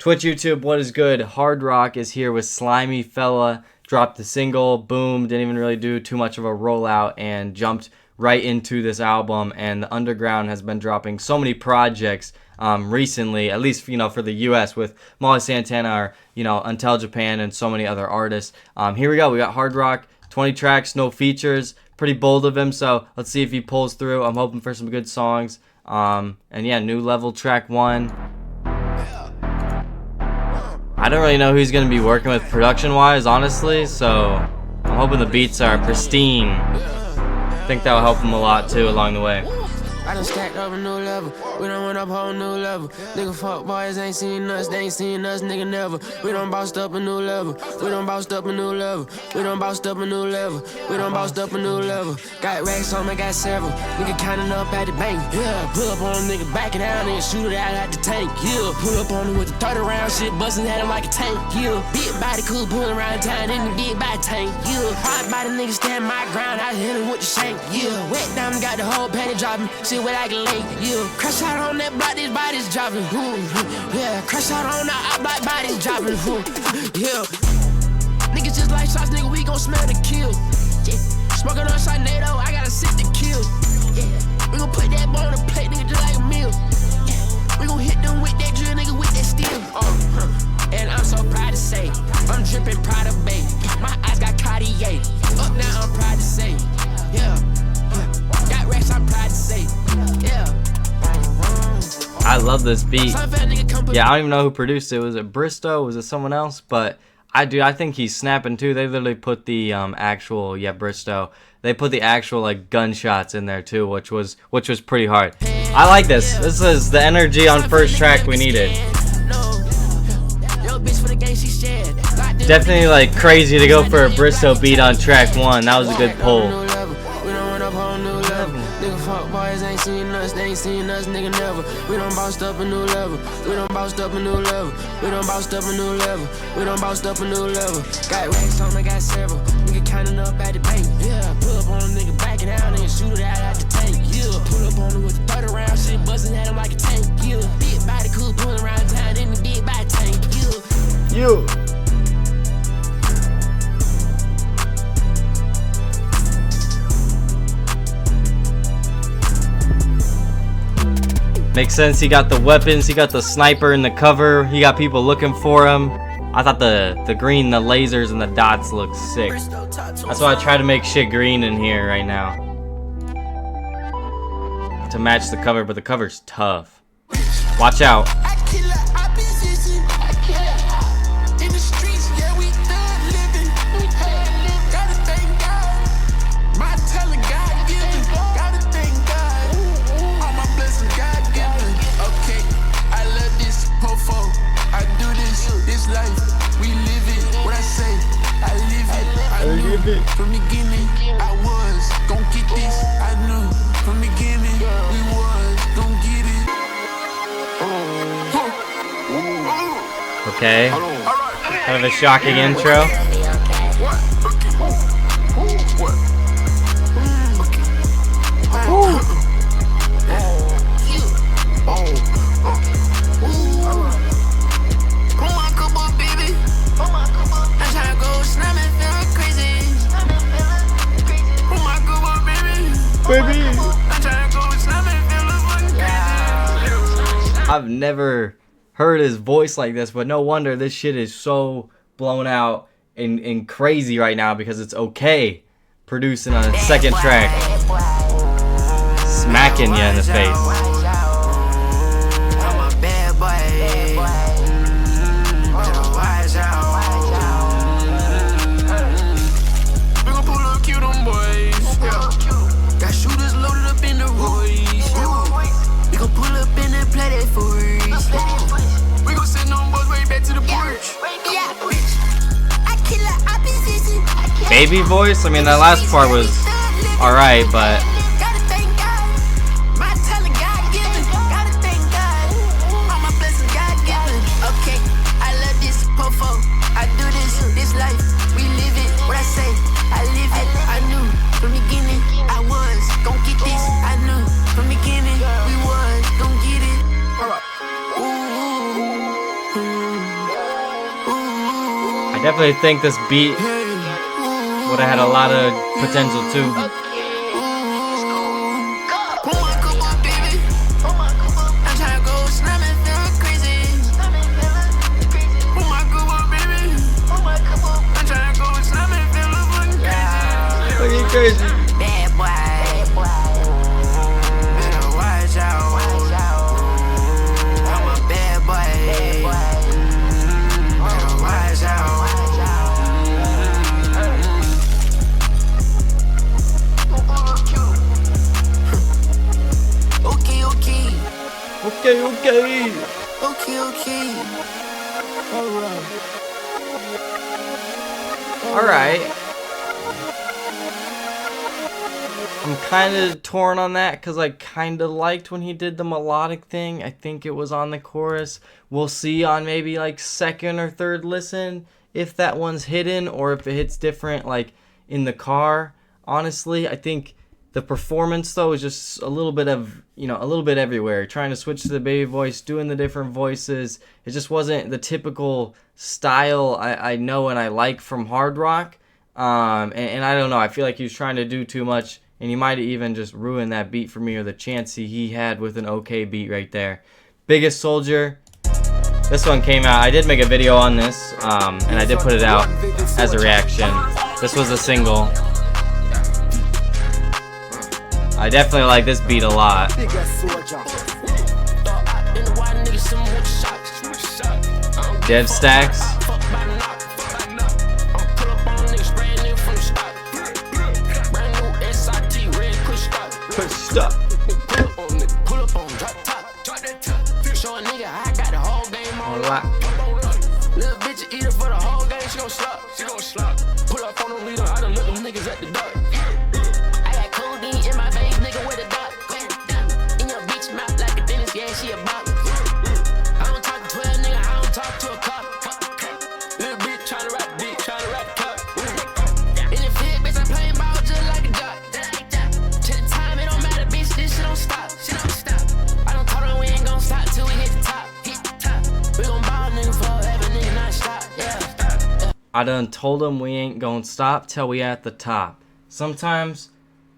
Twitch, YouTube, what is good? Hardrock is here with SLIMYFELLA. Dropped the single, boom, didn't even really do too much of a rollout and jumped right into this album. And the underground has been dropping so many projects recently, at least, for the US with Molly Santana or, Until Japan and so many other artists. Here we go. We got Hardrock, 20 tracks, no features. Pretty bold of him, so let's see if he pulls through. I'm hoping for some good songs. And yeah, New Level track 1. I don't really know who he's going to be working with production-wise, honestly, so I'm hoping the beats are pristine. I think that will help him a lot, too, along the way. I done stacked up a new level. We done went up a whole new level. Nigga fuck boys ain't seen us, they ain't seen us, nigga never. We done bossed up a new level. We done bossed up a new level. We done bossed up a new level. We done bossed up a new level. Got racks on me, got several. Nigga counting up at the bank. Yeah, pull up on a nigga, back it down and shoot it out at the tank. Yeah, pull up on him with the 30 round shit, bustin' at him like a tank. Yeah, big body cool, pulling around town in the big body tank. Yeah, hard body nigga stand my ground, I hit him with the shank. Yeah, wet down, got the whole panty dropping. Shit with like a lake. Yeah, crash out on that block, this body's dropping. Yeah, crash out on the out block, body's dropping. Yeah, niggas just like shots, nigga, we gon' smell the kill. Yeah, smoking on Sharnado, I gotta sit the kill. Yeah, we gon' put that bone on the plate, nigga, just like a meal. Yeah, we gon' hit them with that drill, nigga, with that steel. And I'm so proud to say, I'm dripping proud of babe. My eyes got Cartier. Up now, I'm proud to say, yeah. Got racks, I'm proud to say, yeah. I love this beat. Yeah, I don't even know who produced it. Was it Bristow? Was it someone else? But I think he's snapping too. They literally put the actual, Bristow. They put the actual like gunshots in there too, which was pretty hard. I like this. This is the energy on first track we needed. Definitely like crazy to go for a Bristow beat on track 1. That was a good pull. Boys ain't seen us, they ain't seen us, nigga never. We done bossed up a new level. We done bossed up a new level. We done bossed up a new level. We done bossed up a new level. Got racks on me, got several. Nigga counting up at the bank. Yeah, pull up on a nigga, back it down and shoot it out at the tank. Yeah, pull up on him with the 30 round shit, bustin' at him like a tank. Yeah, big body cool, pulling around town in the big body tank. Yeah. Makes sense, he got the weapons, he got the sniper in the cover, he got people looking for him. I thought the green, the lasers, and the dots looked sick. That's why I try to make shit green in here right now. To match the cover, but the cover's tough. Watch out. From the beginning, I was gon' get this. I knew from the beginning, we was gon' get it. Okay. Kind of a shocking intro. I've never heard his voice like this, but no wonder this shit is so blown out and crazy right now, because it's okay producing on a second track, smacking you in the face. Baby voice? I mean, that last part was alright, but definitely think this beat would have had a lot of potential too. Crazy. Bad boy. Better watch out. I'm a bad boy. Better watch out. Okay. All right. I'm kind of torn on that because I kind of liked when he did the melodic thing. I think it was on the chorus. We'll see on maybe like second or third listen if that one's hidden or if it hits different like in the car. Honestly, I think the performance though is just a little bit of, a little bit everywhere. Trying to switch to the baby voice, doing the different voices. It just wasn't the typical style I know and I like from Hardrock. And I don't know. I feel like he was trying to do too much. And he might have even just ruined that beat for me, or the chance he had with an okay beat right there. Biggest Soldier. This one came out. I did make a video on this, and I did put it out as a reaction. This was a single. I definitely like this beat a lot. Dev Stacks. Stop. Pull up on drop top. Show a nigga I got the whole game on lock. Little bitch eat it for the whole game. She gon' slap. Pull up on them leader. I done look them niggas at the dark. I got codeine in my veins, nigga with a dot. In your bitch mouth like a dentist. Yeah, she a bop. I don't talk to 12 nigga. I don't talk to a cop. Little bitch tryna rap dick, tryna rap cop. In the field, bitch, I'm playing ball just like a jock. Stop. I don't tell them we ain't gon' stop till we hit the top. We gon' ball nigga forever, nigga not stop. Yeah. I done told them we ain't gon' stop till we at the top. Sometimes,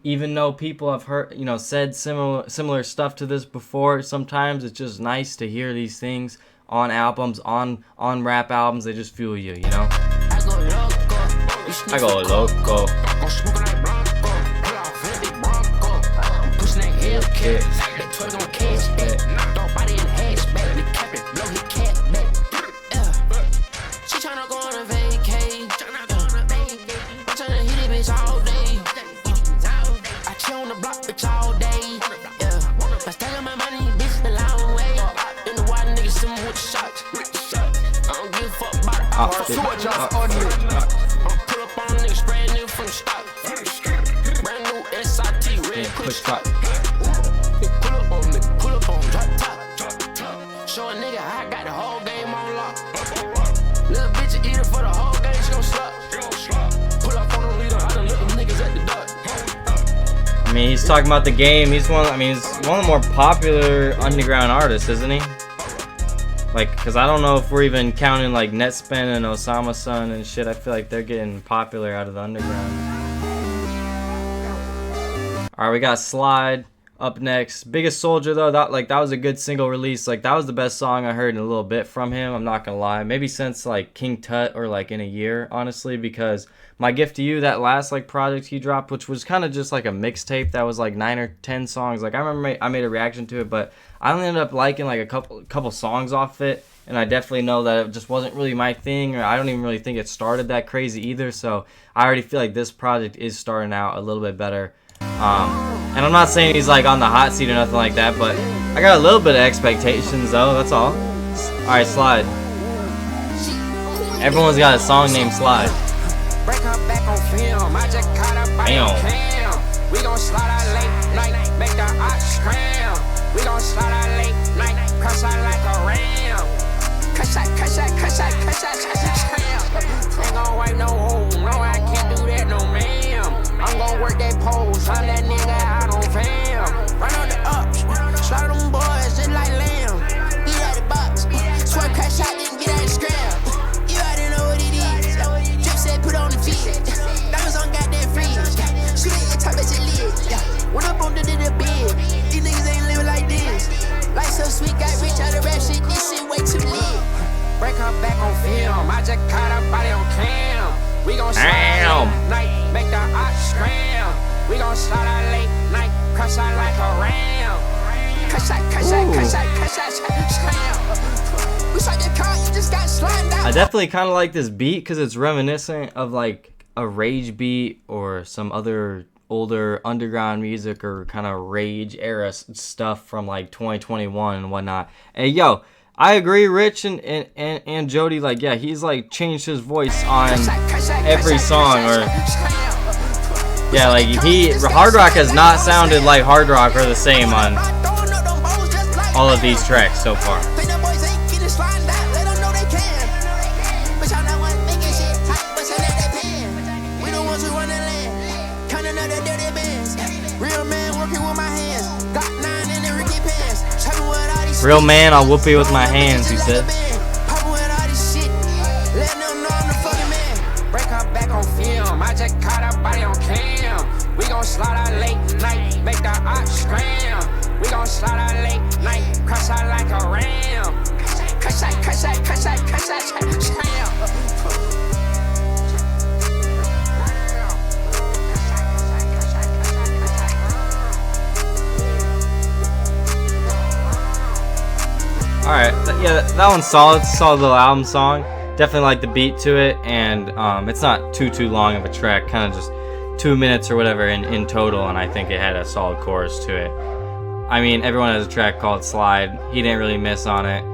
even though people have heard, said similar stuff to this before, sometimes it's just nice to hear these things on albums, on rap albums. They just fuel you, I go loco. I'm smoking like Bronco. Pull off big Bronco. I'm pushing that Hellcat. That toy gon' catch back. Knocked off body in the hatchback. The cap it, blow his cat back. She tryna go on a vacay. I'm tryna hit it, bitch, all day. I chill on the block, bitch, all day. I stack on my money, bitch, the long way. In the wild niggas, some with shots. I don't give a fuck about it. I'm pull up on niggas, brand new from the stop. Brand new SIT, red push stop. Pull up on drop top. Show a nigga I got the whole game on lock. Little bitch eat it for the whole game, she gon' slap. Pull up on them leader, I done look them niggas at the dark. I mean, he's talking about the game. He's one of the more popular underground artists, isn't he? Like, because I don't know if we're even counting like Netspin and Osama Sun and shit. I feel like they're getting popular out of the underground. Alright, we got Slide up next. Biggest Soldier though, that was a good single release. Like, that was the best song I heard in a little bit from him. I'm not gonna lie. Maybe since like King Tut or like in a year, honestly, because My Gift to You, that last like project he dropped, which was kind of just like a mixtape that was like 9 or 10 songs. Like, I remember I made a reaction to it, but I only ended up liking like a couple songs off it, and I definitely know that it just wasn't really my thing, or I don't even really think it started that crazy either. So I already feel like this project is starting out a little bit better. And I'm not saying he's like on the hot seat or nothing like that, but I got a little bit of expectations though, that's all. Alright, Slide. Everyone's got a song named Slide. Break her back on film, I just caught her by the cam. We gon' slide out late night, make the ox scram. We gon' slide out late night, crush out like a ram. Crush out, ain't gon' wipe no hole, no I can't do that, no ma'am. I'm gon' work that pose, I'm that nigga out on fam. Run on the ups, slide them boys just like lamb. Eat out the box, swear crash out, didn't get out the scram. You already know what it is. just caught a body on cam. We gon' slide out late night, make the ox scram. We gon' slide out late night, crush out like a ram. Crush out, slam. We shot your car, you just got slimed out. I definitely kind of like this beat because it's reminiscent of like a rage beat or some other older underground music or kind of rage era stuff from like 2021 and whatnot. Hey, yo, I agree, Rich and Jody. Like, yeah, he's like changed his voice on every song, or yeah, like Hardrock has not sounded like Hardrock or the same on all of these tracks so far. Real man, I'll whoop you with my hands, he said. Break her back on film. I just caught her body on cam. We gon' slide out late night, make the ox scram. We gon' slide out late night, crush out like a ram. Crush out, Alright, yeah, that one's solid. Solid little album song. Definitely like the beat to it, and it's not too long of a track, kind of just 2 minutes or whatever in total, and I think it had a solid chorus to it. I mean, everyone has a track called Slide. He didn't really miss on it.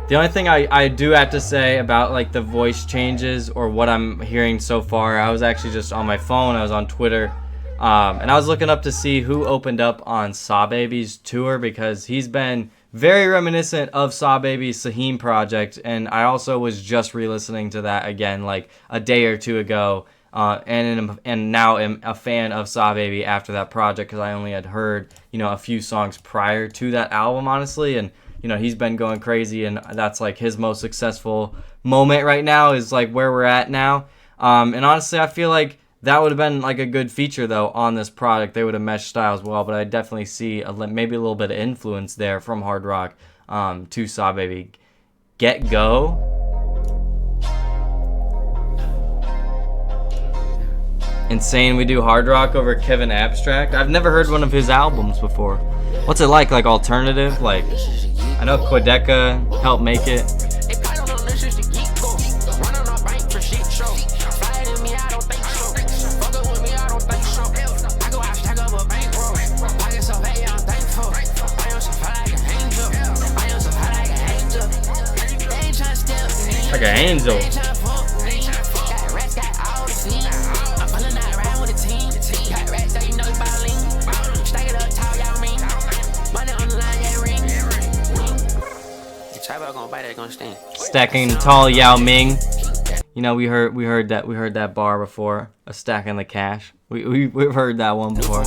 The only thing I do have to say about like the voice changes or what I'm hearing so far, I was actually just on my phone, I was on Twitter, and I was looking up to see who opened up on Saw Baby's tour, because he's been very reminiscent of Saw Baby's Saheem project, and I also was just re-listening to that again like a day or two ago, and now am a fan of Saw Baby after that project, because I only had heard a few songs prior to that album, honestly, and he's been going crazy, and that's like his most successful moment right now is like where we're at now, and honestly I feel like that would have been like a good feature though on this product. They would have meshed styles well, but I definitely see maybe a little bit of influence there from Hardrock to Saw Baby. Get Go. Insane we do Hardrock over Kevin Abstract. I've never heard one of his albums before. What's it like alternative? Like, I know Quedeca helped make it. Like an angel. Stacking tall Yao Ming. We heard that bar before. A stack in the cash. We've heard that one before.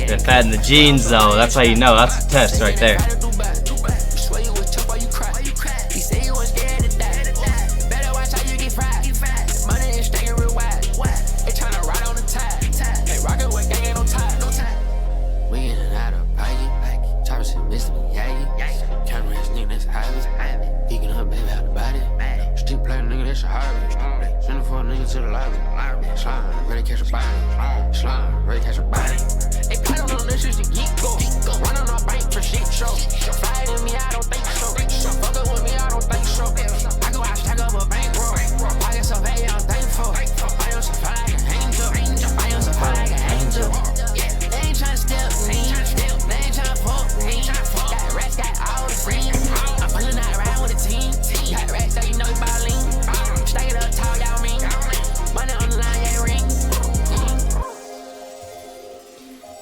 They're fat in the jeans though. That's how you know. That's a test right there.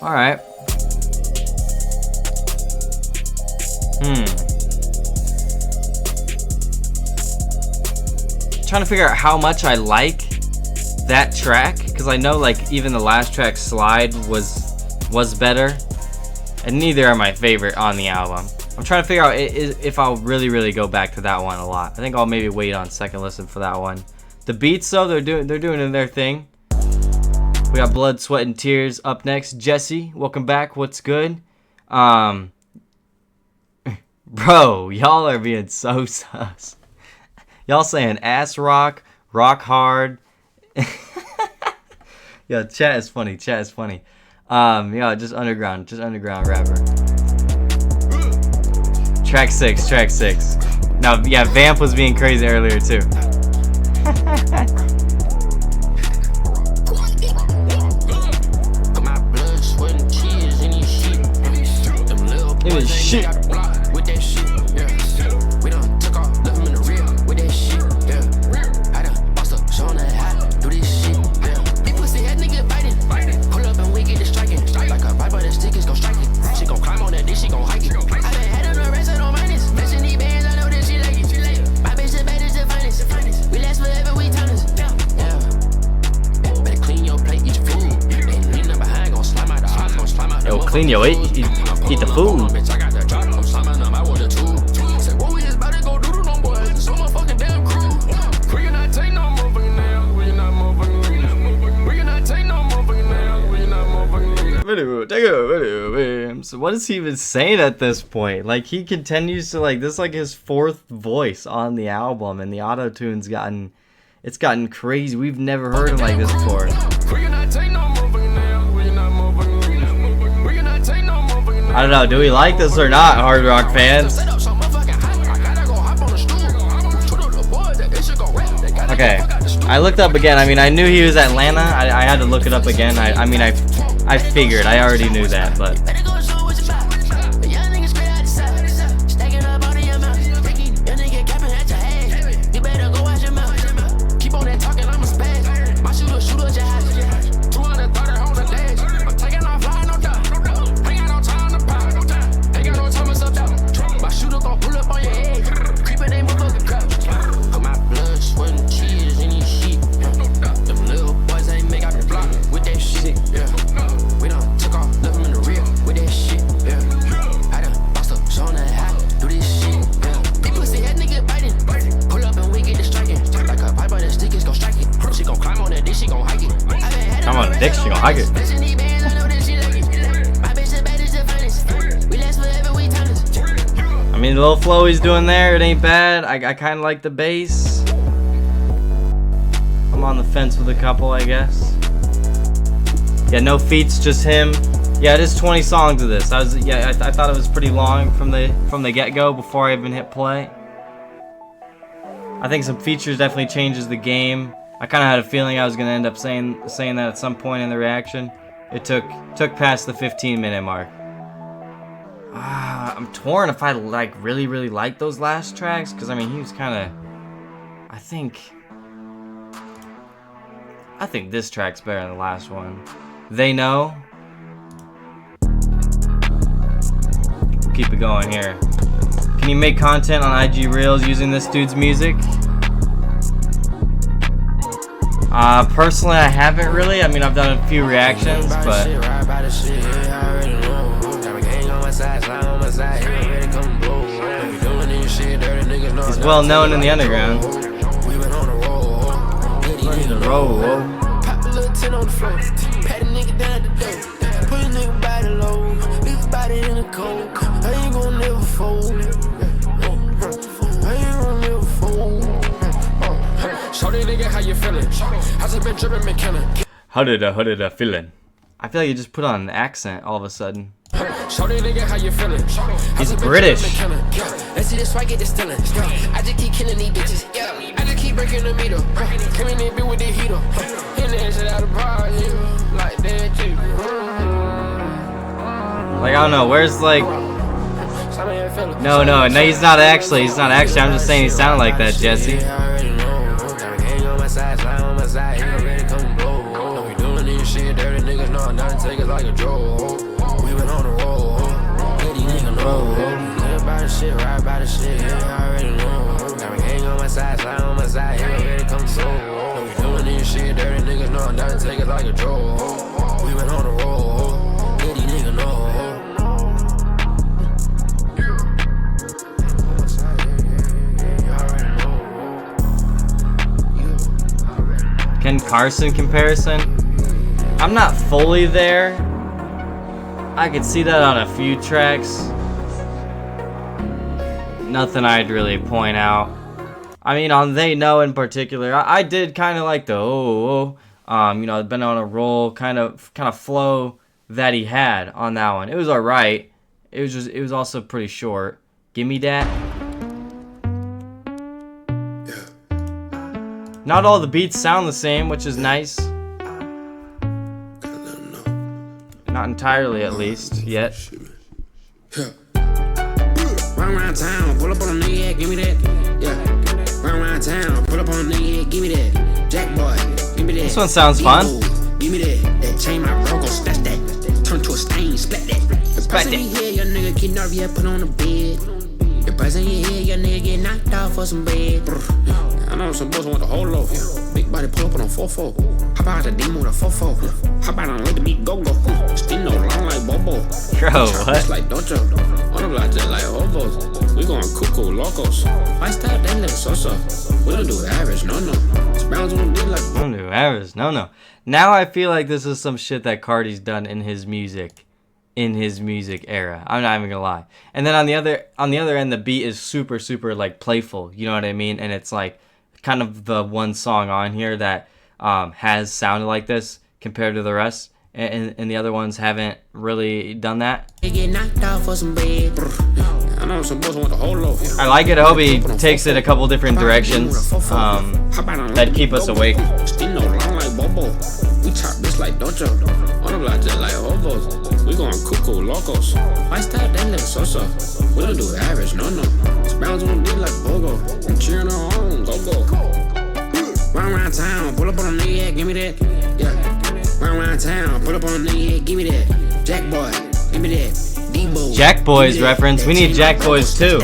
All right. Trying to figure out how much I like that track, because I know like even the last track, Slide, was better, and neither are my favorite on the album. I'm trying to figure out if I'll really go back to that one a lot. I think I'll maybe wait on second listen for that one. The beats though, they're doing their thing. We got Blood, Sweat, and Tears up next. Jesse, welcome back. What's good? Bro, y'all are being so sus. Y'all saying ass rock, rock hard. Yo, chat is funny. Chat is funny. Yo, just underground rapper. Track 6. Now, yeah, Vamp was being crazy earlier too. It is shit. With that shit, yeah. We done took off, left him in the rear with that shit, yeah. I done bust up, showing her how to do this shit, yeah. These pussy head nigga biting. Pull up and we get it striking. Like a viper, that stick is gon' strike it. She gon' climb on that dick, she gon' hike it. I been had on the rest of no minus. Matching these bands, I know that she like it. My bitch the baddest, the finest. We last forever, we timeless, yeah. Better clean your plate, eat your food. Ain't leaning behind, gon' slime out the heart, gon' slime out the. Yo, clean your eat the food. So what is he even saying at this point? Like, he continues to, like, this is like his fourth voice on the album, and the auto-tune's gotten crazy. We've never heard him like this before. I don't know, do we like this or not, Hardrock fans? Okay, I looked up again. I mean, I knew he was Atlanta. I had to look it up again. I figured. I already knew that, but. Come on, Dick, she gon' hug it. I mean, the little flow he's doing there, it ain't bad. I kind of like the bass. I'm on the fence with a couple, I guess. Yeah, no feats, just him. Yeah, it is 20 songs of this. I thought it was pretty long from the get-go before I even hit play. I think some features definitely changes the game. I kind of had a feeling I was gonna end up saying that at some point in the reaction. It took past the 15-minute mark. I'm torn if I really like those last tracks, because I mean he was kind of. I think this track's better than the last one. They Know. We'll keep it going here. Can you make content on IG Reels using this dude's music? Personally, I haven't really. I mean, I've done a few reactions, but he's well known in the underground. How you feeling? How's it been dripping, been killing? How did I feeling? I feel like you just put on an accent all of a sudden. How you feeling? He's British. Let's see this fight, get this stealing. I just keep killing these bitches. I just keep breaking the meter. Come in there, be with the heater. And then shit out of power, like that too. Like, I don't know, where's like. No, he's not actually. I'm just saying he sounded like that, Jesse. Take it like a drove. We been on the road. Lady nigga know. Live by the shit, ride by the shit. Yeah, I already know. Got me hang on my side, slide on my side. Here already come slow. We doing this shit, dirty niggas know. Nothing take it like a drove. We been on the road. Lady nigga know. Ken Carson comparison? I'm not fully there. I could see that on a few tracks. Nothing I'd really point out. I mean, on They Know in particular, I did kind of like the you know, been on a roll kind of flow that he had on that one. It was alright. It was also pretty short. Gimme that. Not all the beats sound the same, which is nice. Not entirely, at least, yet. Run around town, pull up on a nigga, give me that. Yeah. Run around town, pull up on a nigga, give me that. Jack boy, give me that. This one sounds fun. Give me that. That chain my bro gon' stash that. Turn to a stain, splat that. The person you hear, your nigga get nervous, yeah, put on the bed. The person you hear, your nigga get knocked out for some bread. I know some boys want the whole loaf. Big body pull up on a 4-4. How about the demo with a 4-4? How about I let the beat go? Still no long like Bobo. Bro, what? Like Dojo. On the block just like hobos. We going cuckoo locos. Lifestyle they let so. We don't do average, no. Bounce on the like. Don't do average, no. Now I feel like this is some shit that Cardi's done in his music era. I'm not even gonna lie. And then on the other end, the beat is super like playful. You know what I mean? And it's like kind of the one song on here that has sounded like this compared to the rest, and the other ones haven't really done that. I like it. I hope he takes it a couple different directions that keep us awake. We chop this like Dojo. On the block just like hobos. We going cuckoo locos. Lifestyle they let so. We don't do average, no. Bounce on the like Bogo. I'm cheering on, go. Run around town, pull up on a nigga, give me that. Yeah. Run around town, pull up on a nigga, give me that. Jack boy, give me that. D-Bo. Jack Boys reference. We need Jack Boys too.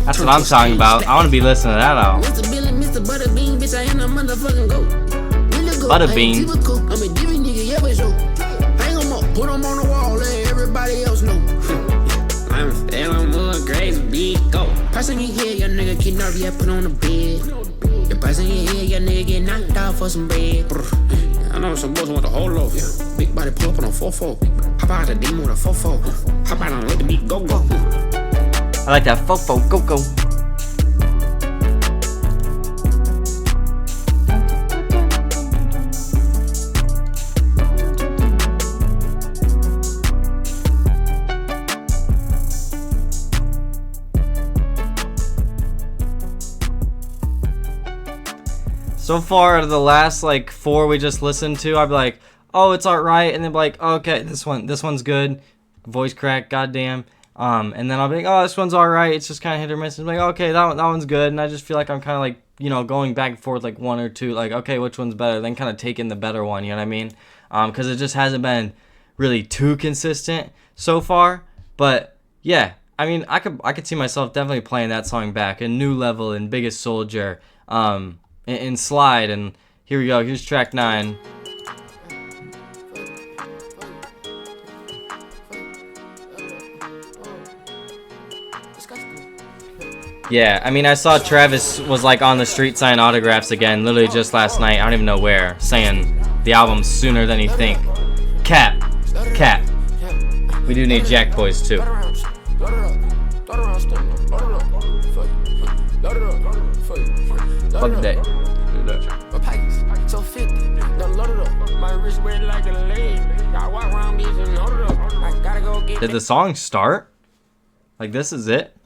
That's what I'm talking about. I want to be listening to that all. Mr. Billy, Mr. Butterbean, bitch, I am a motherfucking goat. Butterbean. I'm a divvy nigga, yeah, but so. Hang them up, put them on the wall, let everybody else know. I'm feeling more crazy, big go. Person you hear, your nigga get nervous, yeah, put on the bed. The person you hear, your nigga get knocked out for some bread. I know some boys want the whole loaf. Big body pull up on a 4-4. How about the demo with a 4-4? How about I let the beat go? I like that fofo go. So far, the last like 4 we just listened to, I'd be like, oh, it's alright, and then be like, oh, okay, this one's good. Voice crack, goddamn. And then I'll be like, oh, this one's alright. It's just kind of hit or miss. And I'm like, okay, that one's good. And I just feel like I'm kind of like, you know, going back and forth like 1 or 2, like, okay, which one's better? Then kind of taking the better one. You know what I mean? Because it just hasn't been really too consistent so far. But yeah, I mean, I could see myself definitely playing that song back. A New Level and Biggest Soldier. In Slide, and here we go. Here's track 9. Yeah, I mean, I saw Travis was like on the street signing autographs again, literally just last night. I don't even know where, saying the album's sooner than you think. Cap. We do need Jack Boys too. Fuck that. Did the song start? Like, this is it?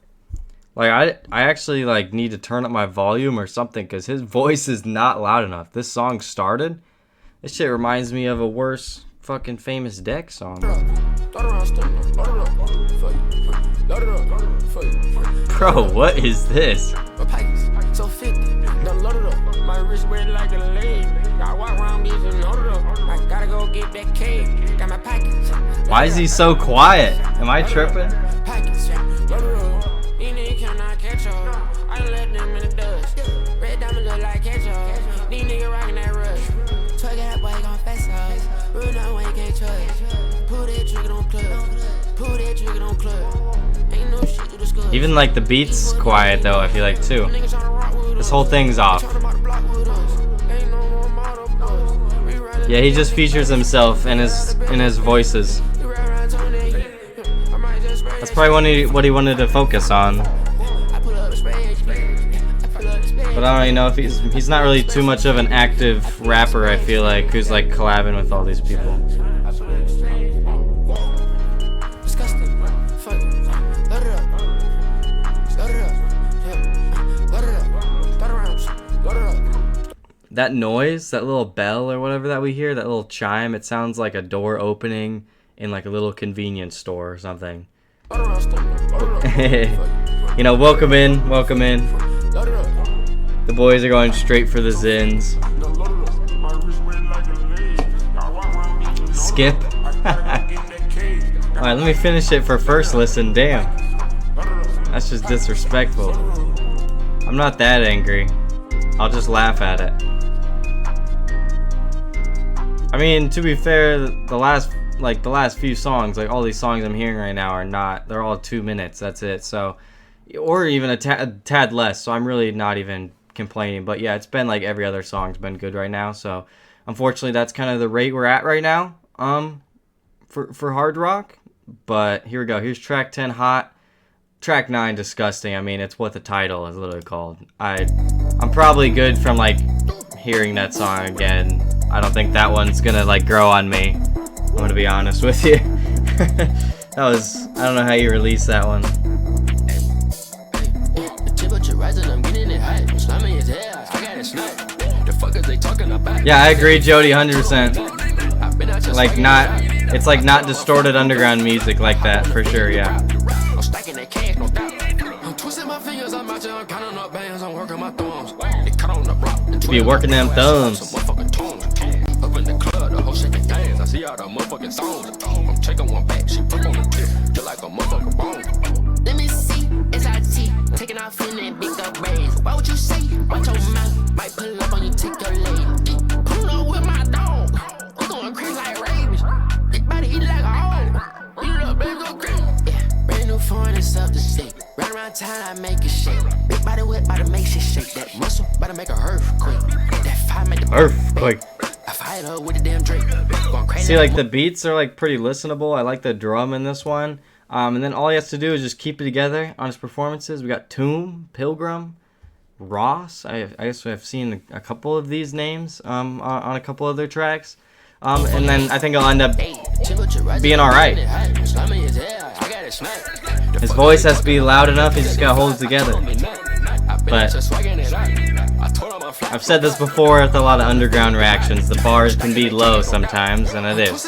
Like, I actually like need to turn up my volume or something, because his voice is not loud enough. This song started. This shit reminds me of a worse fucking Famous Deck song. Bro, what is this? Why is he so quiet? Am I tripping? Even like the beats quiet though, I feel like too. This whole thing's off. Yeah, he just features himself in his voices. That's probably what he wanted to focus on. But I don't really know if he's not really too much of an active rapper, I feel like, who's like collabing with all these people. That noise, that little bell or whatever that we hear, that little chime, it sounds like a door opening in like a little convenience store or something. You know, welcome in, welcome in. The boys are going straight for the Zins. Skip. Alright, let me finish it for first listen. Damn. That's just disrespectful. I'm not that angry. I'll just laugh at it. I mean, to be fair, the last few songs, like all these songs I'm hearing right now they're all 2 minutes, that's it. So, or even a tad less, so I'm really not even complaining. But yeah, it's been like every other song's been good right now. So, unfortunately, that's kind of the rate we're at right now, for Hardrock. But here we go. Here's track 10, Hot. Track 9, Disgusting. I mean, it's what the title is literally called. I'm probably good from like hearing that song again. I don't think that one's gonna like grow on me. I'm gonna be honest with you. I don't know how you release that one. Yeah, I agree, Jody, 100%. Like it's like not distorted underground music like that, for sure, yeah. Be working them thumbs. See all the motherfucking songs. I'm taking one back. She put on the tip, just like a motherfucking bone. Let me see, SIT, taking off in that big up braids. Why would you say? Watch your mouth, might pull up on you, take your leg. Pull up with my dog. I'm going crazy like rabies. Big body eat like a hog. You know, baby, go crazy. Yeah, brand new phone and stuff to shake. Right around town, I make it shake. Big body wet, about to make shit shake. That muscle, about to make a earthquake. That fire make the earthquake. See, like the beats are like pretty listenable. I like the drum in this one. And then all he has to do is just keep it together on his performances. We got Tomb, Pilgrim, Ross. I guess I've seen a couple of these names on a couple of their tracks. And then I think he'll end up being alright. His voice has to be loud enough. He's just gotta hold it together. But I've said this before with a lot of underground reactions. The bars can be low sometimes, and it is.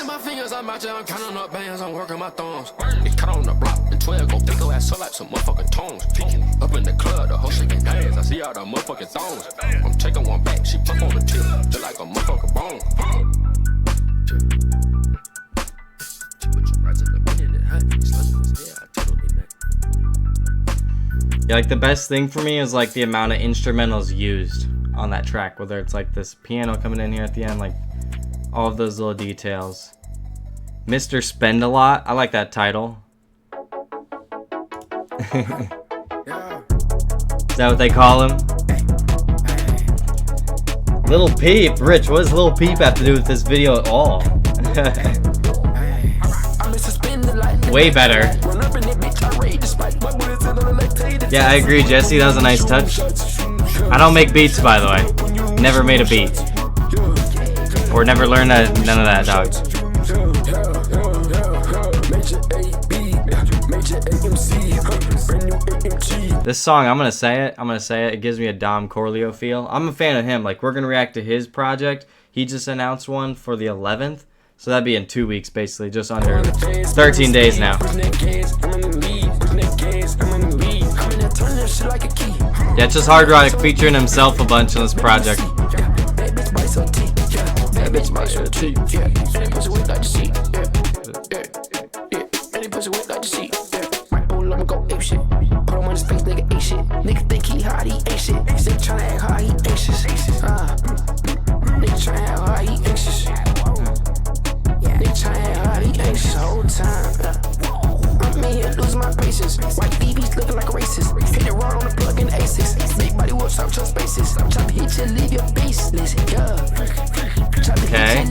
Yeah, like the best thing for me is like the amount of instrumentals used on that track, whether it's like this piano coming in here at the end, like all of those little details. Mr. Spend a Lot, I like that title. Is that what they call him? Little Peep, Rich, what does Little Peep have to do with this video at all? Way better. Yeah, I agree, Jesse. That was a nice touch. I don't make beats, by the way. Never made a beat. Or never learned none of that, dog. This song, I'm gonna say it. It gives me a Dom Corleo feel. I'm a fan of him. Like, we're gonna react to his project. He just announced one for the 11th. So that'd be in 2 weeks, basically. Just under 13 days now. Yeah, it's just Hardrock featuring himself a bunch on this project. Nigga think he hot, he ain't shit. Nigga tryna act hard, he anxious. Nigga tryna act hard, he anxious. Nigga tryna act hard, he anxious the whole time. I'm in here losing my patience. White BBs looking like a racist. Hit it raw on the plug in the A6. Big body whoops, I'm just basis. I'm trying to hit you, leave your baseless. Yeah. Okay.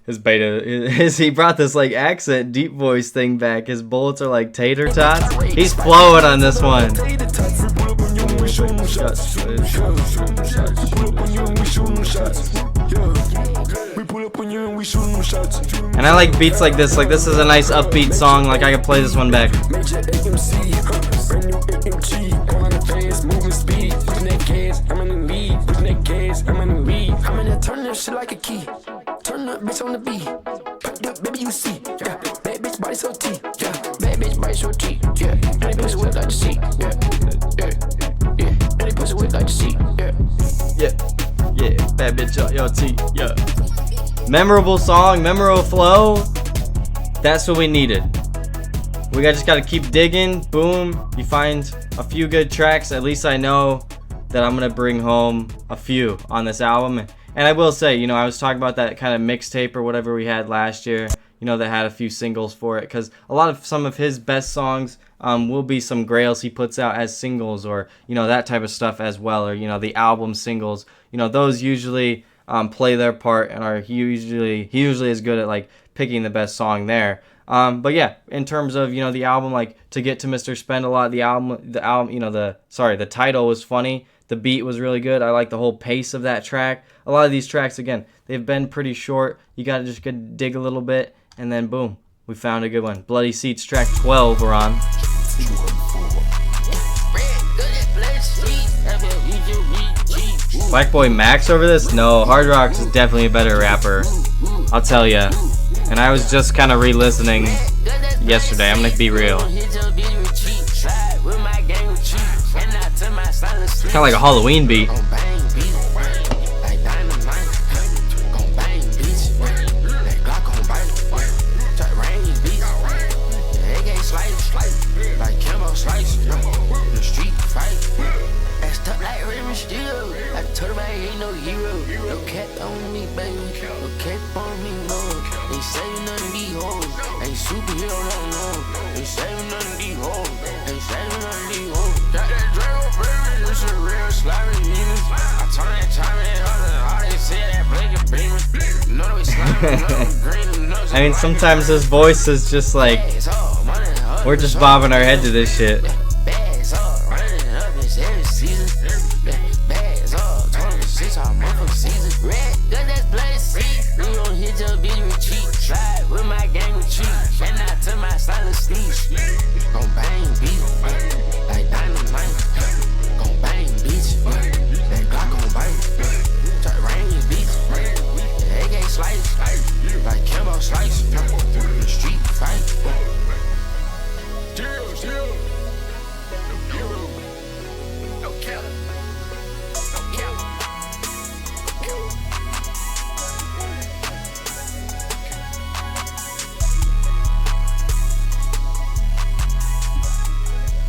His beta is he brought this like accent deep voice thing back. His bullets are like tater tots. He's flowing on this one. And I like beats like this. Like this is a nice upbeat song. Like I could play this one back. Turn that shit like a key. Turn that bitch on the beat. Baby, you see. Yeah. Bad bitch body so T. Yeah. Bad bitch body so T. Yeah. And they push it with like the seat. Yeah. Yeah. And they push it with like the seat. Yeah. Yeah. Bad bitch on your T. Yeah. Memorable song, memorable flow. That's what we needed. We just gotta keep digging. Boom. You find a few good tracks. At least I know that I'm gonna bring home a few on this album. And I will say, you know, I was talking about that kind of mixtape or whatever we had last year, you know, that had a few singles for it, because some of his best songs will be some grails he puts out as singles, or, you know, that type of stuff as well, or, you know, the album singles, you know, those usually play their part and he usually is good at like picking the best song there. But yeah, in terms of, you know, the album, like To Get to Mr. Spend a Lot, the album, you know, the title was funny. The beat was really good. I like the whole pace of that track. A lot of these tracks, again, they've been pretty short. You gotta just dig a little bit, and then boom, we found a good one. Bloody Seats, track 12 we're on. Black Boy Max over this? No, Hardrock is definitely a better rapper. I'll tell ya. And I was just kind of re-listening yesterday. I'm gonna be real. Kind of like a Halloween beat. I mean, sometimes his voice is just like, we're just bobbing our head to this shit.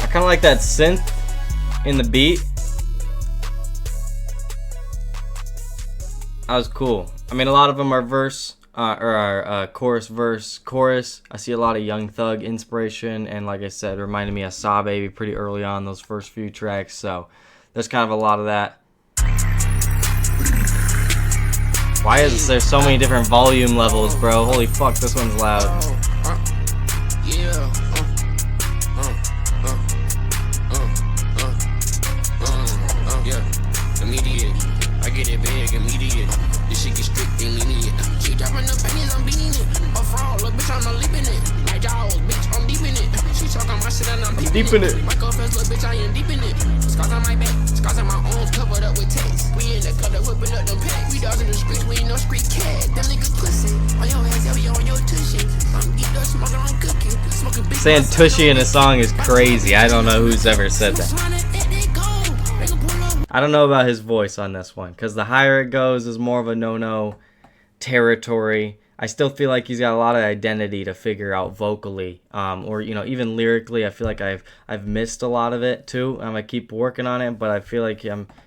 I kind of like that synth in the beat. That was cool. I mean, a lot of them are chorus, verse, chorus. I see a lot of Young Thug inspiration, and like I said, reminded me of Saw Baby pretty early on, those first few tracks. So there's kind of a lot of that. Why is there so many different volume levels, bro? Holy fuck, this one's loud. Immediate, I get it big, immediate. This shit get strict, immediate. She dropping the pennies, I'm beating it. A fraud, little bitch, I'm leaping it. My jaws, bitch, I'm deep in it. She talking my shit and I'm deep in it. My confess, little bitch, I am deep in it. Scars on my back, scars on my arms, covered up with text. We in the gutter, whipping up them packs. We dogs in the streets, we ain't no street cat. Them niggas pussy. On your ass, yeah, on your tushy. I'm geeked up, smoking, I'm cooking. Smoking big. Saying tushy in a song is crazy. I don't know who's ever said that. I don't know about his voice on this one, because the higher it goes is more of a no-no territory. I still feel like he's got a lot of identity to figure out vocally, or, you know, even lyrically. I feel like I've missed a lot of it too. I'm gonna keep working on it, but I feel like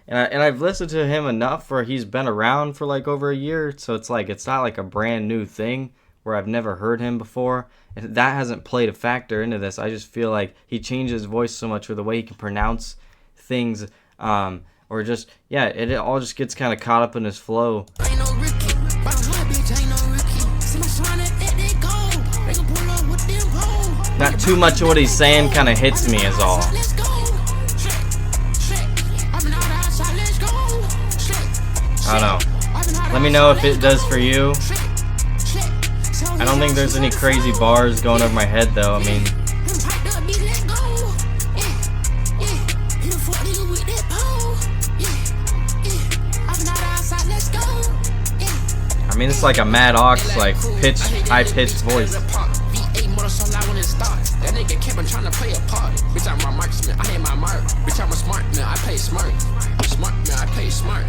I've listened to him enough where he's been around for like over a year, so it's like it's not like a brand new thing where I've never heard him before. And that hasn't played a factor into this. I just feel like he changed his voice so much with the way he can pronounce things. Or just, yeah, it all just gets kind of caught up in his flow. Ain't no Ricky, but my bitch ain't no Ricky. Not too much of what he's saying kind of hits me is all. I don't know. Let me know if it does for you. I don't think there's any crazy bars going over my head though. I mean, it's like a Mad Ox, like high-pitched voice. That nigga kept on trying to play a part. Bitch, I'm my marksman, I hit my mark. Bitch, I'm a smart man, I play smart. I'm smart man, I play smart.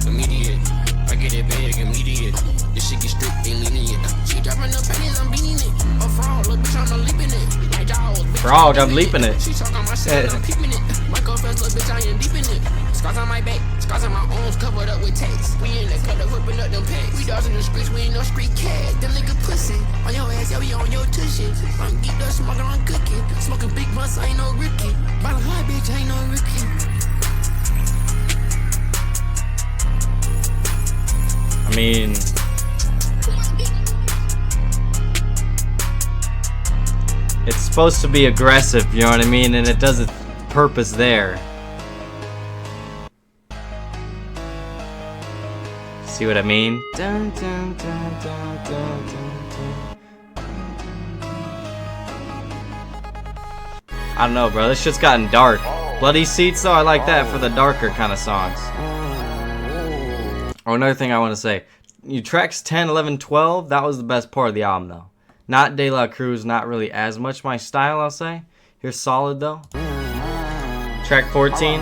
Immediate, I get it big, immediate. This shit get strict, ain't lenient. She dropping the pennies, I'm beating it. A frog, look, bitch, I'm leaping it. My jaws, frog, I'm leaping it. She talk on my side, I'm peeping it. My girlfriend's little bitch, I ain't deep in it. Scars on my back, scars on my arms, covered up with text. We in the cutter, whipping up them packs. We dogs in the streets, we ain't no street cat. Them nigga pussy, on your ass, yeah, we on your tushy. I'm geeked up, smoking on cooking. Smoking big blunts, I ain't no rookie. By the high, bitch, I ain't no rookie. I mean, it's supposed to be aggressive, you know what I mean? And it does its purpose there. See what I mean? Dun, dun, dun, dun, dun, dun. I don't know, bro. This shit's gotten dark. Bloody Seats, though, I like that for the darker kind of songs. Oh, another thing I want to say. Tracks 10, 11, 12, that was the best part of the album, though. Not De La Cruz, not really as much my style, I'll say. Here's Solid, though. Track 14.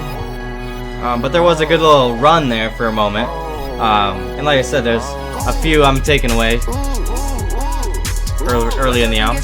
But there was a good little run there for a moment. And like I said, there's a few I'm taking away early in the album.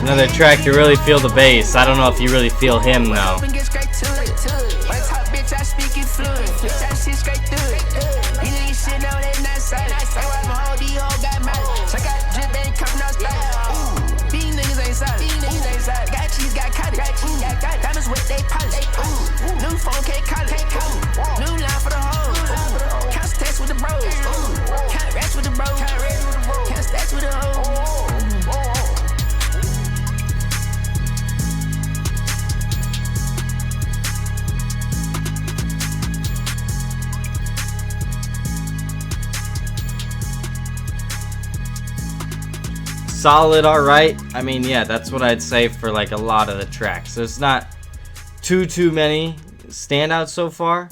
Another track you really feel the bass. I don't know if you really feel him though. Solid, alright. I mean, yeah, that's what I'd say for like a lot of the tracks. There's not too many standouts so far.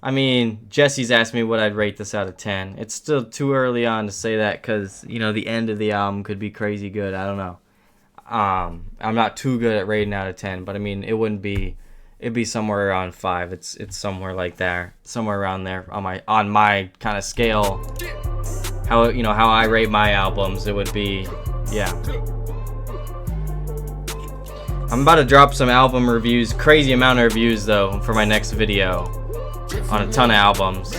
I mean, Jesse's asked me what I'd rate this out of 10. It's still too early on to say that because, you know, the end of the album could be crazy good. I don't know. I'm not too good at rating out of 10, but I mean, it'd be somewhere around 5. It's somewhere like there, somewhere around there on my kind of scale. How I rate my albums, it would be, yeah. I'm about to drop some album reviews, crazy amount of reviews though, for my next video on a ton of albums.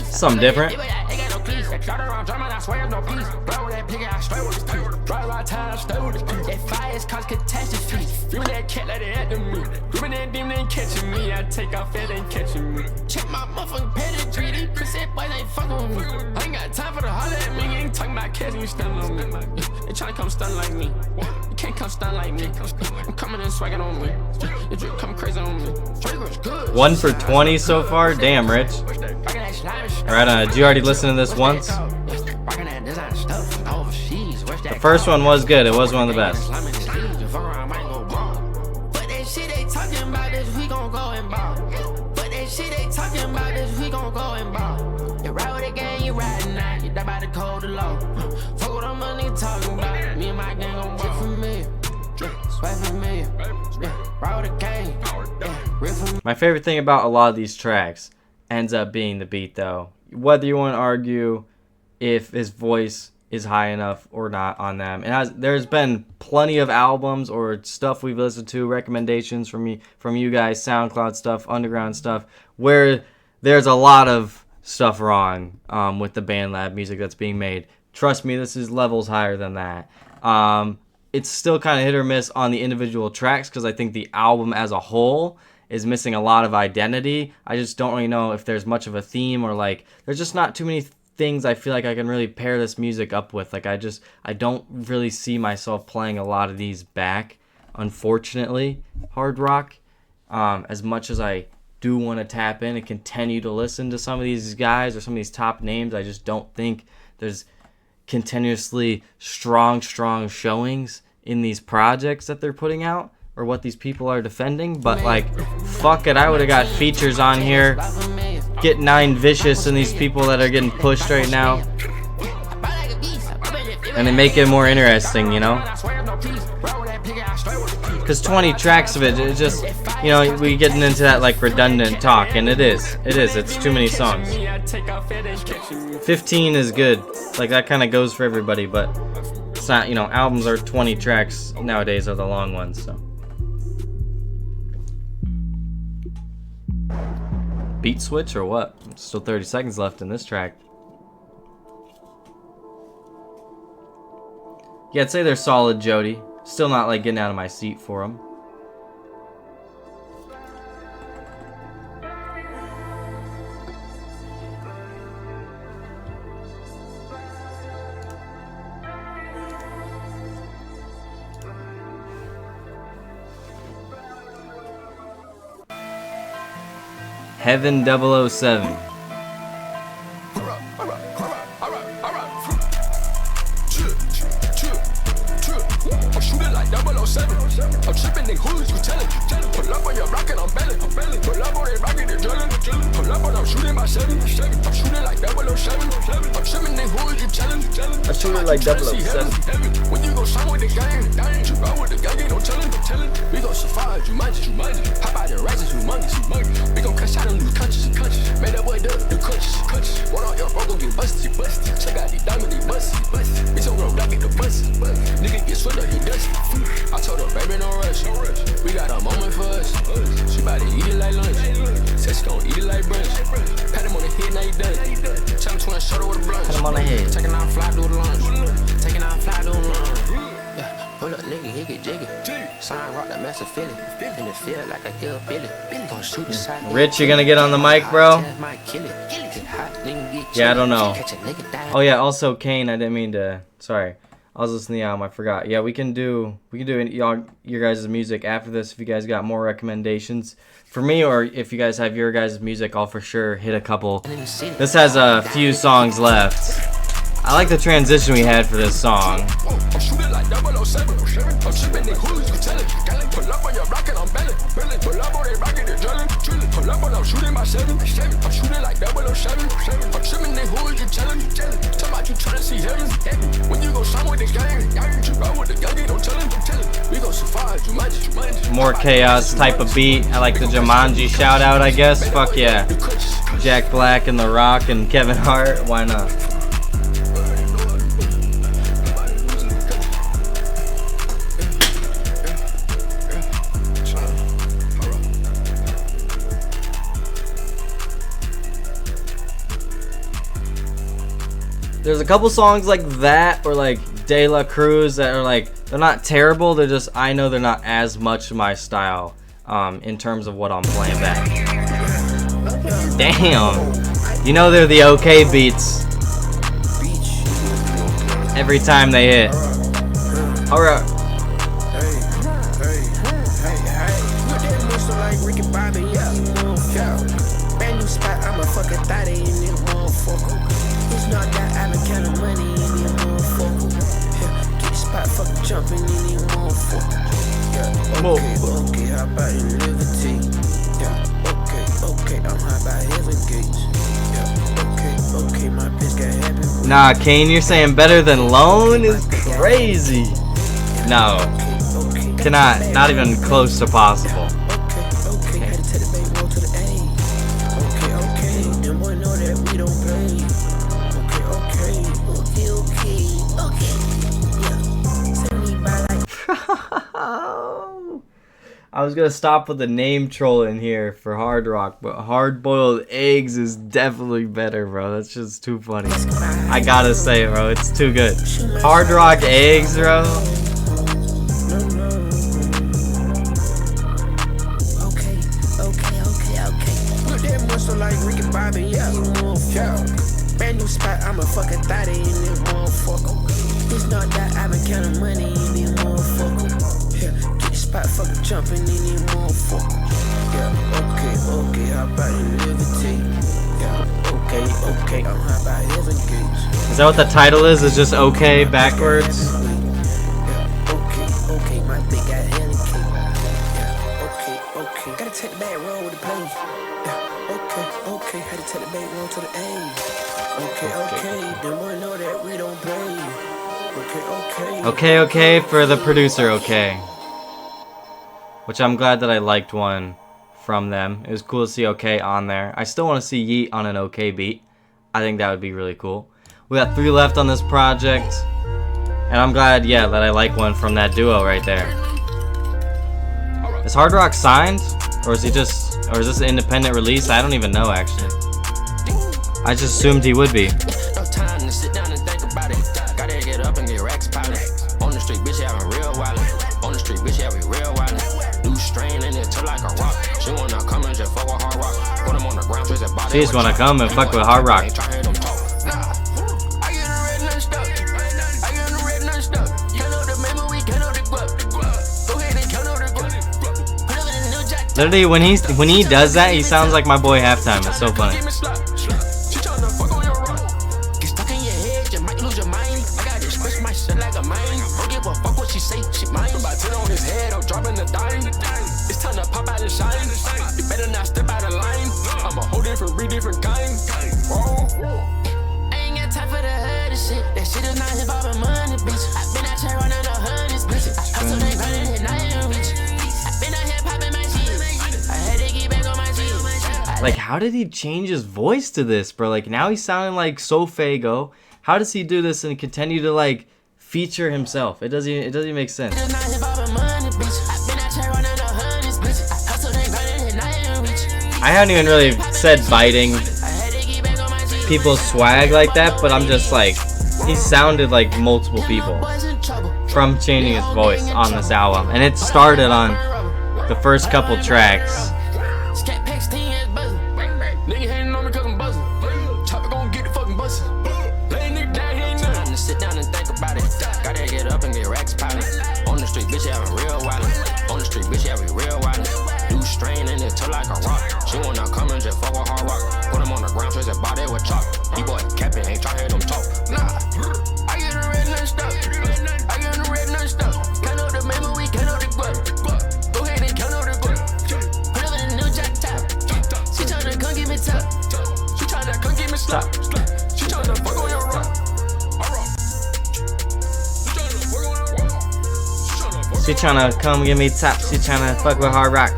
Something different. That fires cause catastrophe. Feel that cat like they at the me. Gripping that demon ain't catching me. I take off, it ain't catching me. Check my motherfucking pedigree. These pussy boys ain't fucking with me. I ain't got time for the holler at me. Ain't talking about cats, you stun on me. They tryna come stun like me. can't come stand like me. I'm coming in swagging on me. Your drip come crazy on me. 1 for 20 so far. Damn, Rich. Alright, did you already listen to this once? The first one was good. It was one of the best. My favorite thing about a lot of these tracks ends up being the beat, though. Whether you want to argue if his voice is high enough or not on them. There's been plenty of albums or stuff we've listened to, recommendations from you guys, SoundCloud stuff, underground stuff, where there's a lot of stuff wrong with the BandLab music that's being made. Trust me, this is levels higher than that. It's still kind of hit or miss on the individual tracks because I think the album as a whole is missing a lot of identity. I just don't really know if there's much of a theme or like there's just not too many things I feel like I can really pair this music up with. Like I don't really see myself playing a lot of these back, unfortunately. Hardrock, as much as I do want to tap in and continue to listen to some of these guys or some of these top names, I just don't think there's continuously strong showings in these projects that they're putting out or what these people are defending. But like, fuck it, I would have got features on here. Get 9 Vicious and these people that are getting pushed right now, and they make it more interesting, you know? Because 20 tracks of it just, you know, we getting into that like redundant talk, and it's too many songs. 15 is good, like that kind of goes for everybody, but it's not, you know, albums are 20 tracks nowadays are the long ones, so. Beat switch or what? Still 30 seconds left in this track. Yeah, I'd say they're solid, Jody. Still not like getting out of my seat for them. Heaven 007. I'm shooting like 007. I'm tripping in hoods, you tellin'. Pull up on your rock and I'm bellin'. Pull up on that rocket, they're jellin'. Pull up on, I'm shooting my 7. I'm shooting like 007. I'm tripping in hoods, you tellin'. I'm shooting like 007. When you go shine with the gang, you ride with the gang, ain't no tellin'. We gon' survive, you mind it. Hop out the rises, you humongous. We gon' catch out them new conscious. Made that boy duck, the crutches. One on your bro, gon' get busted. Check out these diamonds, they busted. Bitch on road, I get the bust. Nigga get swindled, he dusty. I told her, baby, no rush. We got a moment for us. She bout to eat it like lunch. Said she gon' eat it like brunch. Pat him on the head, now he done. Tell him to shut her with a brunch. Pat him on the head. Taking out fly, do the lunch. Taking out fly, do the lunch. Yeah, pull up, nigga, he get jiggy. Sign rock that massive feeling. In the field like a hillbilly. Gon' shoot the side. Rich, you gonna get on the mic, bro? Yeah, I don't know. Oh yeah, also Kane, I didn't mean to. Sorry. I was listening to the album, I forgot. Yeah, we can do your guys' music after this if you guys got more recommendations for me, or if you guys have your guys' music, I'll for sure hit a couple. This has a few songs left. I like the transition we had for this song. I'm shooting like 007. I'm shipping in hoods, you tellin'. Pull up on your rock and I'm bellin'. Pull up on that rocket, they're jellin'. Pull up on, I'm shooting my 7. I'm shooting like 007. I'm shipping in hoods, you tellin'. Tell about you tryna see heaven. When you go shine with the gang, you ride with the gang, ain't no tellin'. We gon' survive, you mind it. More chaos type of beat. I like the Jumanji shout out, I guess. Fuck yeah. Jack Black and The Rock and Kevin Hart. Why not? There's a couple songs like that, or like De La Cruz, that are like, they're not terrible, they're just, I know they're not as much my style in terms of what I'm playing back. Damn! You know they're the okay beats every time they hit. Alright. Brand new spot, I'm a fucking thotty in this motherfucker. It's not that I've been counting money in this motherfucker. Yeah, get the spot, fucking jumping in this motherfucker. Yeah, okay, how about in Liberty? Yeah, okay, I'm high by heaven gates. Yeah, okay, my bitch got happy. Nah, Kane, you're saying better than Lone is crazy. No, cannot, not even close to possible. I was gonna stop with the name troll in here for Hardrock, but hard-boiled eggs is definitely better, bro. That's just too funny. I gotta say, bro, it's too good. Hardrock eggs, bro. Brand new spot, I'm a fucking thotty in this motherfucker. It's not that I've been counting money in this motherfucker. Yeah, get the spot, fucking jumping in this motherfucker. Yeah, okay, how about in Liberty? Yeah, okay, I'm high by heaven gates. Is that what the title is? It's just okay backwards? Yeah, okay, my big got hella cake. Yeah, okay, gotta take the back road with the plane. Yeah, okay, had to take the back road to the A. Okay, then we know that we don't play. Okay for the producer, okay. Which I'm glad that I liked one from them. It was cool to see okay on there. I still want to see Yeet on an okay beat. I think that would be really cool. We got 3 left on this project. And I'm glad, yeah, that I like one from that duo right there. Is Hardrock signed? Or is this an independent release? I don't even know, actually. I just assumed he would be. No time to sit down and think about it. Gotta get up and get racks piling. On the street, bitch, having real wildin'. On the street, bitch, having real wildin'. New strain in it till like a rock. She wanna come and just fuck with Hardrock. Put him on the ground, twist that body. She just wanna come and fuck with Hardrock. Literally, when he does that, he sounds like my boy Halftime. It's so funny. Like, how did he change his voice to this, bro? Like, now he's sounding like so Fago. How does he do this and continue to, like, feature himself? It doesn't make sense. I haven't even really said biting people's swag like that, but I'm just like, he sounded like multiple people from changing his voice on this album. And it started on the first couple tracks. Like a rock, she wanna come and just fuck with Hardrock. Put him on the ground, twist that body with chalk. He boy capping, ain't trying to hear them talk. Nah, I get a red nut stuff. I get a red nut stuff. Count out the memory, count out the guap. Go ahead and count out the guap. Put up in a new jack top. She tryna come get me top. She tryna come get me slap. She tryna fuck on your rock. She tryna come get me top. She tryna fuck with Hardrock.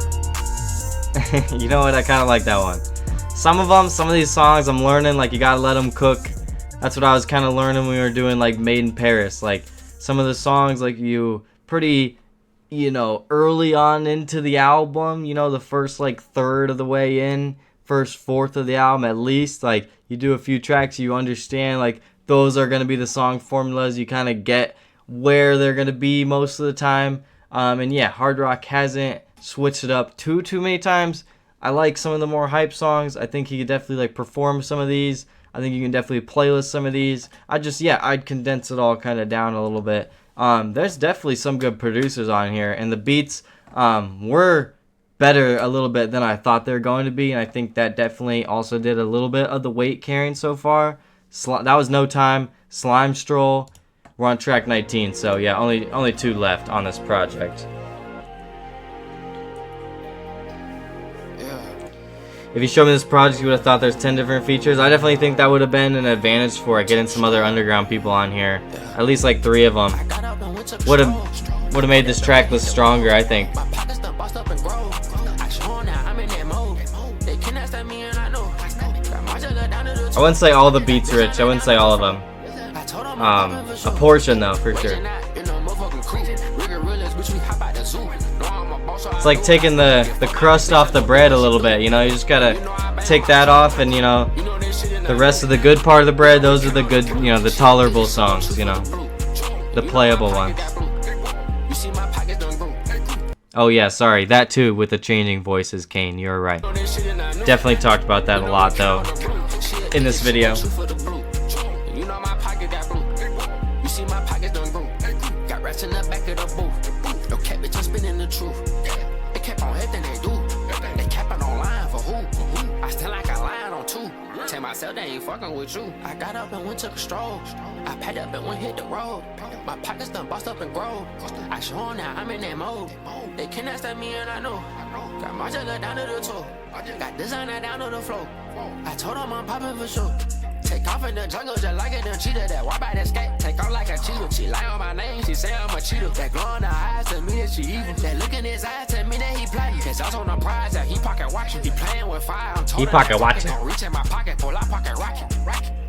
You know what? I kind of like that one. Some of these songs I'm learning, like, you gotta let them cook. That's what I was kind of learning when we were doing, like, Made in Paris. Like, some of the songs, like, you pretty, you know, early on into the album, you know, the first, like, third of the way in, first fourth of the album at least, like, you do a few tracks, you understand, like, those are gonna be the song formulas. You kind of get where they're gonna be most of the time. And yeah, Hardrock hasn't switched it up too many times. I like some of the more hype songs. I think he could definitely, like, perform some of these. I think you can definitely playlist some of these. I'd condense it all kind of down a little bit. There's definitely some good producers on here, and the beats were better a little bit than I thought they were going to be, and I think that definitely also did a little bit of the weight carrying so far. That was No Time, Slime Stroll. We're on track 19, so yeah, only 2 left on this project. If you showed me this project, you would have thought there's 10 different features. I definitely think that would have been an advantage for getting some other underground people on here. At least like 3 of them. Would have made this track list stronger, I think. I wouldn't say all the beats rich. I wouldn't say all of them. A portion though, for sure. It's like taking the crust off the bread a little bit, you know. You just gotta take that off, and you know, the rest of the good part of the bread, those are the good, you know, the tolerable songs, you know, the playable ones. Oh yeah, sorry, that too with the changing voices, Kane. You're right. Definitely talked about that a lot though in this video. Myself, they ain't fucking with you. I got up and went took a stroll. I packed up and went hit the road. My pockets done bust up and grow. I show 'em now I'm in that mode. They cannot stop me and I know. Got my jugger down to the toe. Got designer down to the floor. I told 'em I'm popping for sure. Take off in the jungle just like a done cheetah. That walk by that skate, take off like a cheetah. She lie on my name, she say I'm a cheater. That glow in her eyes tell me that she evil. That look in his eyes tell me that he plotting. Cause I was on the prize that he pocket watching. He playing with fire. I'm told he pocket watching. Reach in my pocket, pull out pocket rocket.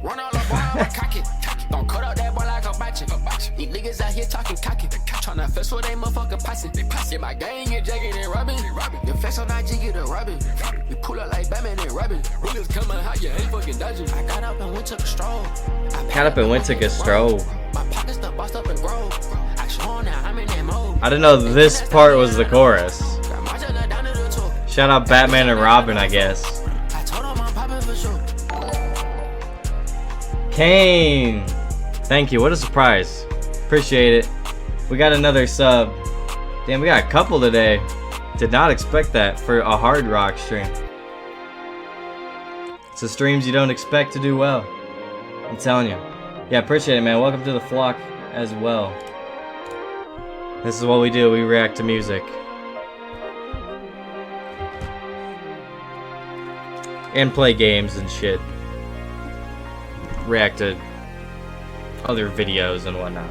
Run all up on cock it. Don't cut up that boy like a botchin'. These niggas out here talking cocky. Tryna fess with they motherfucking posse. In my gang, get jagged and robbing. The flex on IG, get a robbing. We pull up like Batman and Robin. Niggas coming out, you ain't fucking dodging. I got up and went took a stroll. My pockets done bust up and grow. I show now I'm in that mode. I didn't know this part was the chorus. Shout out Batman and Robin, I guess. I told him I'm popping for sure. Kane, thank you. What a surprise. Appreciate it. We got another sub. Damn, we got a couple today. Did not expect that for a Hardrock stream. It's the streams you don't expect to do well. I'm telling you. Yeah, appreciate it, man. Welcome to the flock as well. This is what we do. We react to music. And play games and shit. React to other videos and whatnot.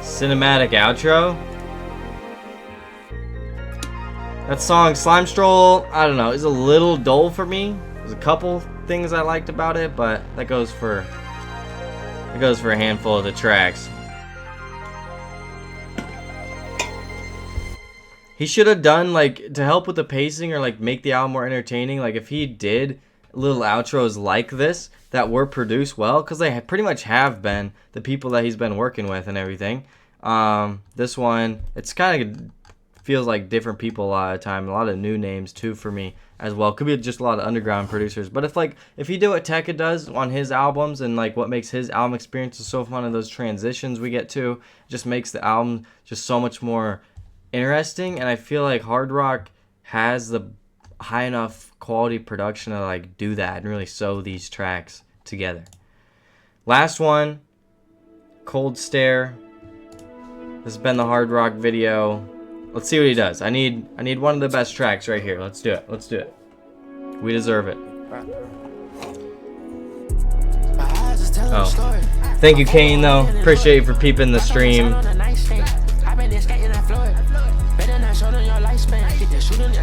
Cinematic outro. That song Slime Stroll, I don't know, is a little dull for me. There's a couple things I liked about it, but that goes for a handful of the tracks. He should have done, like, to help with the pacing or like make the album more entertaining, like if he did little outros like this that were produced well, because they pretty much have been, the people that he's been working with and everything. This one, it's kind of feels like different people a lot of the time, a lot of new names too for me as well. Could be just a lot of underground producers, but if he did what Tekka does on his albums and like what makes his album experiences so fun and those transitions we get to, just makes the album just so much more interesting. And I feel like Hardrock has the high enough quality production to like do that and really sew these tracks together. Last one, Cold Stare. This has been the Hardrock video. Let's see what he does. I need one of the best tracks right here. Let's do it. Let's do it. We deserve it. Oh, thank you, Kane, though. Appreciate you for peeping the stream.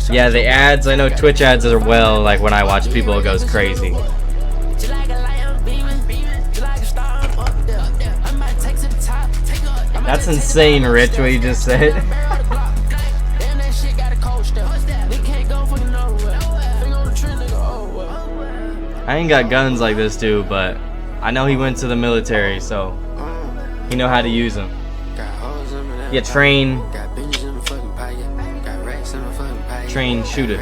Yeah, the ads. I know Twitch ads are well. Like when I watch people, it goes crazy. That's insane, Rich, what you just said. I ain't got guns like this dude, but I know he went to the military, so he know how to use them. Yeah, train shooter.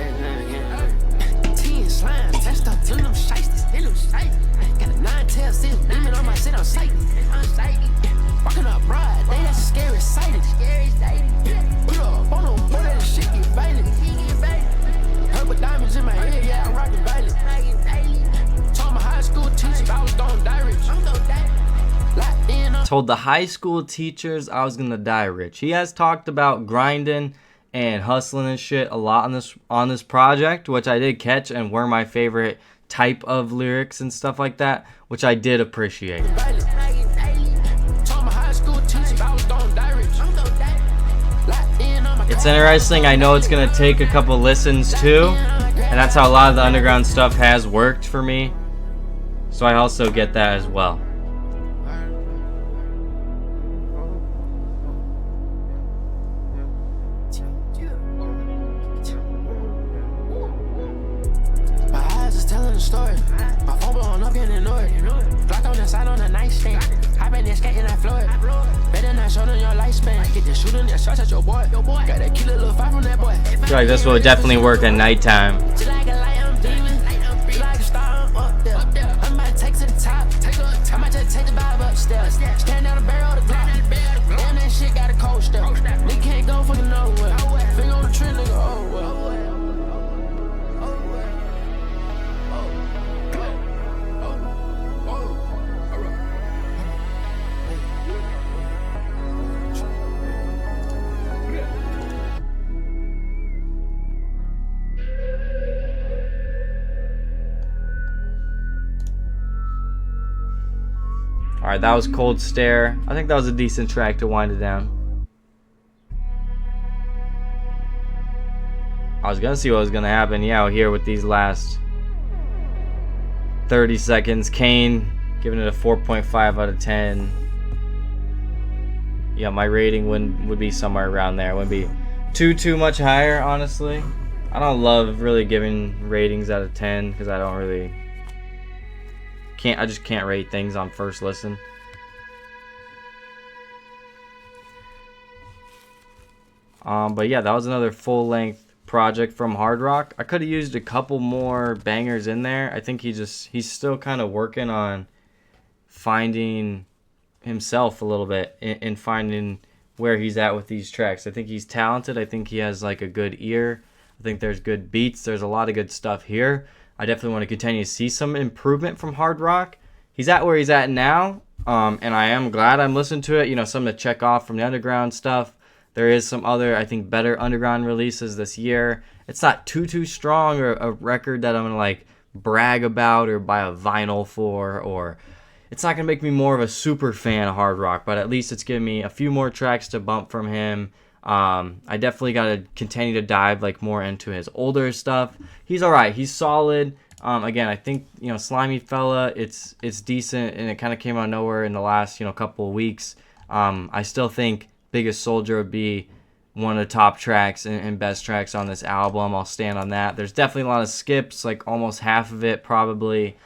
told the high school teachers I was gonna die rich. He has talked about grinding and hustling and shit a lot on this project, which I did catch and were my favorite type of lyrics and stuff like that, which I did appreciate. It's interesting. I know it's gonna take a couple listens too, and that's how a lot of the underground stuff has worked for me. So I also get that as well. Telling the story. My phone blowing up, getting annoyed. Block on the side on the nightstand. Hop in there, skating that Floyd. Better not shorten your lifespan. Get the shooting that shots at your boy. Got that killer little fight from that boy. I feel like this will definitely work at nighttime. Just like a light, I'm beaming. Just like a star, I'm up there. I'm about to take to the top. I might just take the vibe upstairs. Stand down the barrel of the Glock. Damn, that shit got a cold step. Nigga can't go fucking nowhere. Finger on the trend, nigga, oh well. Alright, that was Cold Stare. I think that was a decent track to wind it down. I was gonna see what was gonna happen, yeah, here with these last 30 seconds. Kane giving it a 4.5 out of 10. Yeah, my rating would be somewhere around there. It wouldn't be too much higher, honestly. I don't love really giving ratings out of 10 because I don't really I just can't rate things on first listen. But yeah, that was another full-length project from Hardrock. I could have used a couple more bangers in there. I think he's still kind of working on finding himself a little bit and finding where he's at with these tracks. I think he's talented. I think he has like a good ear. I think there's good beats. There's a lot of good stuff here. I definitely want to continue to see some improvement from Hardrock. He's at where he's at now, and I am glad I'm listening to it. You know, something to check off from the underground stuff. There is some other, I think, better underground releases this year. It's not too strong or a record that I'm going to, like, brag about or buy a vinyl for, or it's not going to make me more of a super fan of Hardrock, but at least it's giving me a few more tracks to bump from him. I definitely got to continue to dive like more into his older stuff. He's all right. He's solid. Again, I think, you know, SLIMYFELLA, it's decent, and it kind of came out of nowhere in the last, you know, couple of weeks. I still think Biggest Soldier would be one of the top tracks and best tracks on this album. I'll stand on that. There's definitely a lot of skips, like almost half of it probably,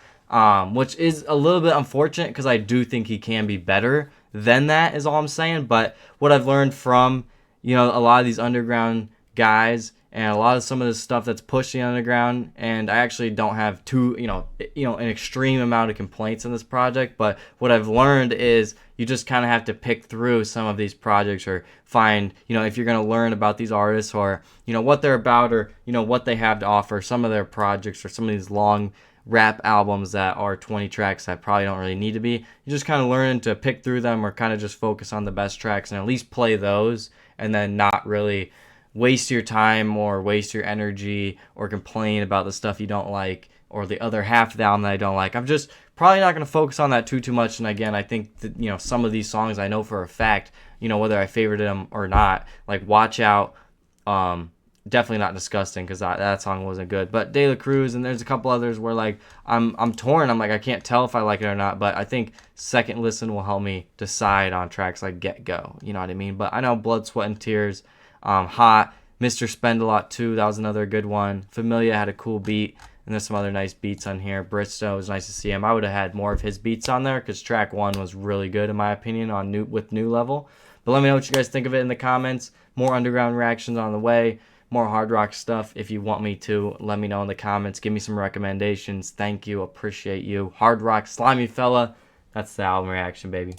which is a little bit unfortunate because I do think he can be better than that is all I'm saying. But what I've learned from, you know, a lot of these underground guys and a lot of some of the stuff that's pushing underground, and I actually don't have an extreme amount of complaints in this project, but what I've learned is you just kind of have to pick through some of these projects or find, you know, if you're going to learn about these artists or, you know, what they're about or, you know, what they have to offer, some of their projects or some of these long rap albums that are 20 tracks that probably don't really need to be. You just kind of learn to pick through them or kind of just focus on the best tracks and at least play those, and then not really waste your time or waste your energy or complain about the stuff you don't like or the other half of the album that I don't like. I'm just probably not going to focus on that too much. And again, I think that, you know, some of these songs I know for a fact, you know, whether I favorited them or not, like Watch Out, definitely not Disgusting because that song wasn't good, but De La Cruz, and there's a couple others where like I'm torn. I'm like, I can't tell if I like it or not, but I think second listen will help me decide on tracks like Get Go, you know what I mean? But I know Blood, Sweat, and Tears, Hot, Mr. Spend a Lot too, that was another good one. Familia had a cool beat, and there's some other nice beats on here. Bristow, was nice to see him. I would have had more of his beats on there because track 1 was really good in my opinion with New Level. But let me know what you guys think of it in the comments. More underground reactions on the way, more Hardrock stuff if you want me to. Let me know in the comments. Give me some recommendations. Thank you, appreciate you. Hardrock, SLIMYFELLA. That's the album reaction, baby.